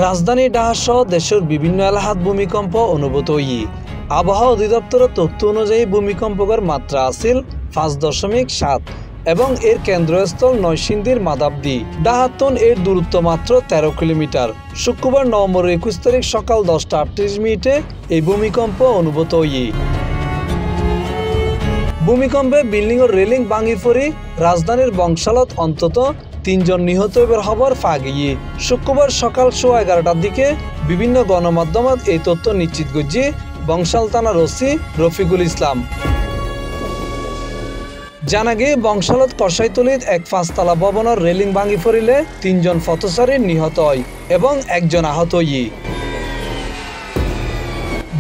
রাজধানী ঢাকা সহ দেশের বিভিন্ন এলাকাত ভূমিকম্প অনুভূত হই। আবহাওয়া অধিদপ্তরের তথ্য অনুযায়ী ভূমিকম্পের মাত্রা আছিল 5.7 এবং এর কেন্দ্রস্থল নরসিংদীর মাদাবদী। ঢাকাতন এর দূরত্ব মাত্র 13 কিলোমিটার। শুক্রবার নভেম্বর 21 তারিখ সকাল 10:38 এই ভূমিকম্প অনুভূত হই। ভূমিকম্পে বিল্ডিং ও রেলিং ভাঙি পড়ি রাজধানীর বংশালত অন্তত 3 জন নিহত খবর পাওয়া গিয়ে। শুক্রবার সকাল 11:15টার দিকে বিভিন্ন গণমাধ্যমত এই তথ্য নিশ্চিত করছে বংশাল থানার ওসি রফিকুল ইসলাম। জানা গিয়ে বংশালত কসাইতলিত এক 5তলা ভবনের রেলিং ভাঙি পড়িলে 3 জন পথচারী নিহত হয় এবং 1 জন আহত হয়।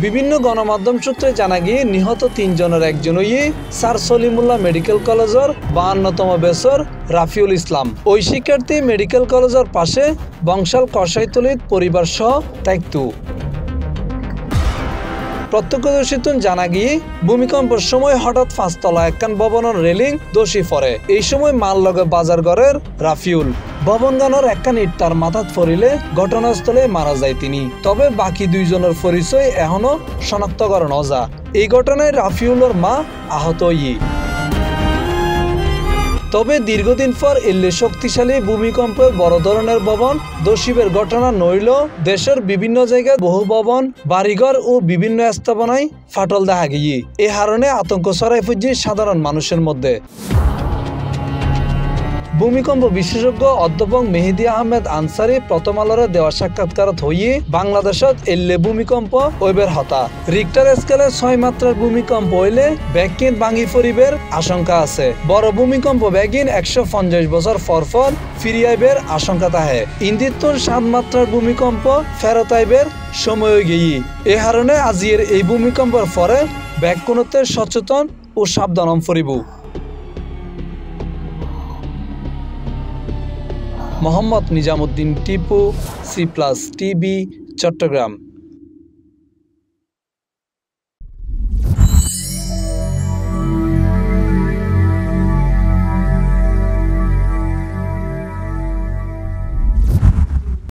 বিভিন্ন গণমাধ্যম সূত্রে জানা গিয়ে নিহত 3 জনের একজন হইয়ে স্যার সলিমুল্লাহ মেডিকেল কলেজের 52তম বেসর রাফিউল ইসলাম। ওই শিক্ষার্থী মেডিকেল কলেজের পাশে বংশাল কসাইতলিত পরিবার সহ থাকতো। প্রত্যক্ষদর্শীরা জানা গিয়ে ভূমিকম্পের সময় হঠাৎ 5তলা একখান ভবনের রেলিং ধসে পড়ে। এই সময় মাল লগে বাজার ঘরের রাফিউল ভবনগানোর একখান ইট তার মাথাত পড়িলে ঘটনাস্থলে মারা যায় তিনি। তবে বাকি 2 জনের পরিচয় এখনো শনাক্ত করা নজা। এই ঘটনায় রাফিউলের মা আহত হই। তবে দীর্ঘদিন পর এলে শক্তিশালী ভূমিকম্পে বড় ধরনের ভবন ধসিবের ঘটনা নইল দেশের বিভিন্ন জায়গায় বহু ভবন বাড়িঘর ও বিভিন্ন স্থাপনায় ফাটল দেখা গিয়ে। এ কারণে আতঙ্ক ছড়াই পড়ছে সাধারণ মানুষের মধ্যে। ভূমিকম্প বিশেষজ্ঞ অধ্যাপক মেহেদি আহমেদ আনসারি প্রথম আলোর দেওয়া সাক্ষাৎকারত হইয়ে বাংলাদেশত এলে ভূমিকম্প হইবের হতা। রিক্টার স্কেলে 6 মাত্রার ভূমিকম্প হইলে ব্যাগিন ভাঙি পরিবের আশঙ্কা আছে। বড় ভূমিকম্প ব্যাগিন 150 বছর পর ফিরিয়ে আইবের আশঙ্কা থাকে। ইন্দিত্তর 7 মাত্রার ভূমিকম্প ফেরত আইবের সময় গিয়ে। এ কারণে আজির এই ভূমিকম্পের পরে ব্যাগগুলোতে সচেতন ও সাবধান ফরিব। Mohammad Nizamuddin Tipu, C+ TV, Chittagong.